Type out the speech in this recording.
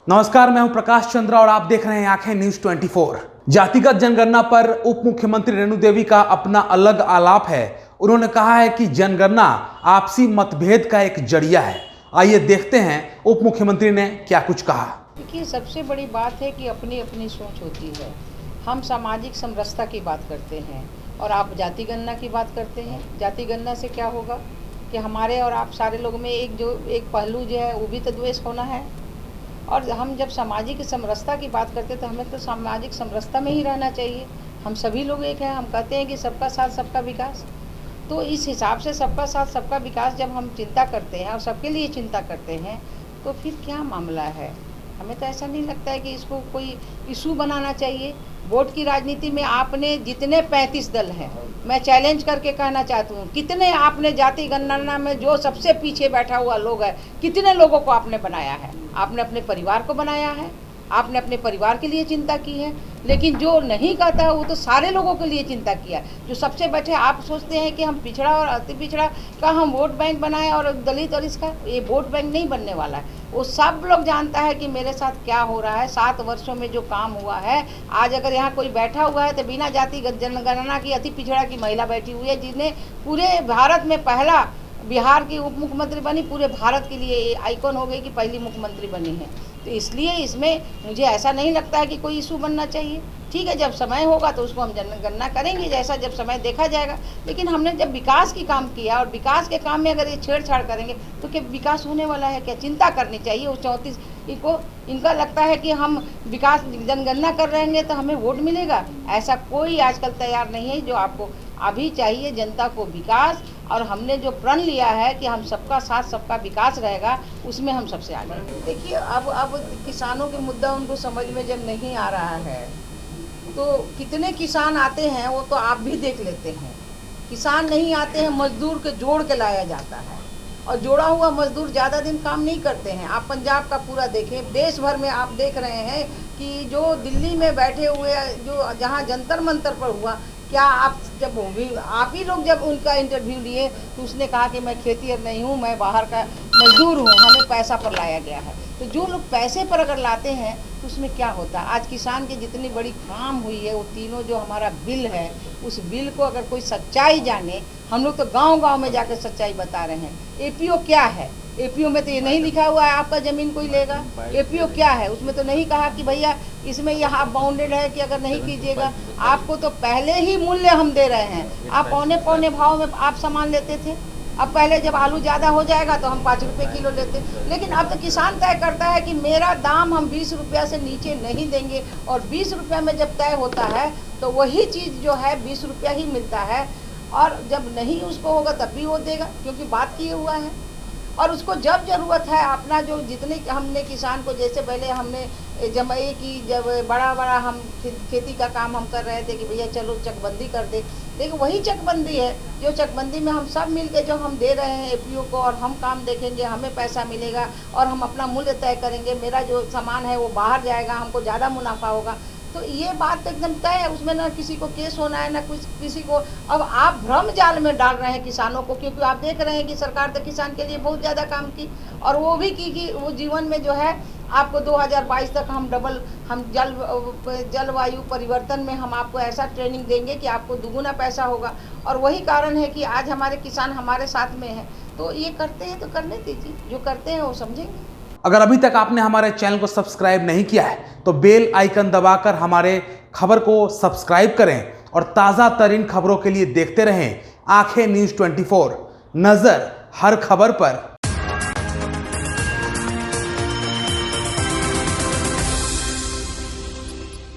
नमस्कार, मैं हूं प्रकाश चंद्रा और आप देख रहे हैं आंखें न्यूज 24। जातिगत जनगणना पर उप मुख्यमंत्री रेणु देवी का अपना अलग आलाप है। उन्होंने कहा है कि जनगणना आपसी मतभेद का एक जरिया है। आइए देखते हैं उप मुख्यमंत्री ने क्या कुछ कहा। देखिए, सबसे बड़ी बात है कि अपनी अपनी सोच होती है। हम सामाजिक समरसता की बात करते हैं और आप जाति गणना की बात करते हैं। जाति गणना से क्या होगा कि हमारे और आप सारे लोगों में एक पहलू जो है वो भी तो द्वेष होना है। और हम जब सामाजिक समरसता की बात करते हैं तो हमें तो सामाजिक समरसता में ही रहना चाहिए। हम सभी लोग एक हैं। हम कहते हैं कि सबका साथ सबका विकास। तो इस हिसाब से सबका साथ सबका विकास जब हम चिंता करते हैं और सबके लिए चिंता करते हैं तो फिर क्या मामला है। हमें तो ऐसा नहीं लगता है कि इसको कोई इशू बनाना चाहिए। वोट की राजनीति में आपने जितने 35 दल हैं, मैं चैलेंज करके कहना चाहती हूँ, कितने आपने जाति गणना में जो सबसे पीछे बैठा हुआ लोग है, कितने लोगों को आपने बनाया है। आपने अपने परिवार को बनाया है, आपने अपने परिवार के लिए चिंता की है। लेकिन जो नहीं कहता वो तो सारे लोगों के लिए चिंता किया। जो सबसे बैठे, आप सोचते हैं कि हम पिछड़ा और अति पिछड़ा का हम वोट बैंक बनाए और दलित और इसका, ये वोट बैंक नहीं बनने वाला है। वो सब लोग जानता है कि मेरे साथ क्या हो रहा है। 7 वर्षों में जो काम हुआ है, आज अगर यहाँ कोई बैठा हुआ है तो बिना जाति जनगणना की अति पिछड़ा की महिला बैठी हुई है, जिन्हें पूरे भारत में पहला बिहार की उप मुख्यमंत्री बनी, पूरे भारत के लिए आइकॉन हो गई कि पहली मुख्यमंत्री बनी है। तो इसलिए इसमें मुझे ऐसा नहीं लगता है कि कोई इशू बनना चाहिए। ठीक है, जब समय होगा तो उसको हम जनगणना करेंगे, जैसा जब समय देखा जाएगा। लेकिन हमने जब विकास की काम किया और विकास के काम में अगर ये छेड़छाड़ करेंगे तो क्या विकास होने वाला है? क्या चिंता करनी चाहिए उस 34 को। इनका लगता है कि हम विकास जनगणना कर रहेंगे तो हमें वोट मिलेगा। ऐसा कोई आजकल तैयार नहीं है। जो आपको अभी चाहिए जनता को विकास, और हमने जो प्रण लिया है कि हम सबका साथ सबका विकास रहेगा, उसमें हम सबसे आगे। देखिए, अब किसानों के मुद्दा उनको समझ में जब नहीं आ रहा है तो कितने किसान आते हैं वो तो आप भी देख लेते हैं। किसान नहीं आते हैं, मजदूर के जोड़ के लाया जाता है और जोड़ा हुआ मजदूर ज़्यादा दिन काम नहीं करते हैं। आप पंजाब का पूरा देखें, देश भर में आप देख रहे हैं कि जो दिल्ली में बैठे हुए, जो जहाँ जंतर मंतर पर हुआ, क्या आप जब आप ही लोग जब उनका इंटरव्यू लिए तो उसने कहा कि मैं खेतीहर नहीं हूँ, मैं बाहर का मजदूर हूँ, हमें पैसा पर लाया गया है। तो जो लोग पैसे पर अगर लाते हैं तो उसमें क्या होता है? आज किसान की जितनी बड़ी काम हुई है, वो तीनों जो हमारा बिल है, उस बिल को अगर कोई सच्चाई जाने, हम लोग तो गांव-गांव में जाकर सच्चाई बता रहे हैं। एपीओ क्या है? एपीओ में तो ये नहीं लिखा हुआ है आपका ज़मीन कोई लेगा। एपीओ क्या है? उसमें तो नहीं कहा कि भैया इसमें यहाँ बाउंडेड है कि अगर नहीं कीजिएगा। आपको तो पहले ही मूल्य हम दे रहे हैं। आप पौने भाव में आप सामान लेते थे। अब पहले जब आलू ज़्यादा हो जाएगा तो हम 5 रुपये किलो लेते, लेकिन अब तो किसान तय करता है कि मेरा दाम हम 20 रुपया से नीचे नहीं देंगे। और 20 रुपये में जब तय होता है तो वही चीज़ जो है 20 रुपया ही मिलता है। और जब नहीं उसको होगा तब भी वो देगा, क्योंकि बात किए हुआ है। और उसको जब ज़रूरत है अपना, जो जितने हमने किसान को, जैसे पहले हमने जमाई की, जब बड़ा हम खेती का काम हम कर रहे थे कि भैया चलो चकबंदी कर दे। देखिए, वही चकबंदी है जो चकबंदी में हम सब मिल के जो हम दे रहे हैं एपीओ को, और हम काम देखेंगे, हमें पैसा मिलेगा और हम अपना मूल्य तय करेंगे। मेरा जो सामान है वो बाहर जाएगा, हमको ज़्यादा मुनाफा होगा। तो ये बात तो एकदम तय है। उसमें ना किसी को केस होना है, ना कुछ किसी को। अब आप भ्रम जाल में डाल रहे हैं किसानों को, क्योंकि आप देख रहे हैं कि सरकार तो किसान के लिए बहुत ज़्यादा काम की, और वो भी की कि वो जीवन में जो है आपको 2022 तक हम जलवायु परिवर्तन में हम आपको ऐसा ट्रेनिंग देंगे कि आपको दुगुना पैसा होगा। और वही कारण है कि आज हमारे किसान हमारे साथ में हैं। तो ये करते हैं तो करने दीजिए, जो करते हैं वो समझेंगे। अगर अभी तक आपने हमारे चैनल को सब्सक्राइब नहीं किया है तो बेल आइकन दबाकर हमारे खबर को सब्सक्राइब करें और ताज़ा तरीन खबरों के लिए देखते रहें आंखें न्यूज 24। नजर हर खबर पर।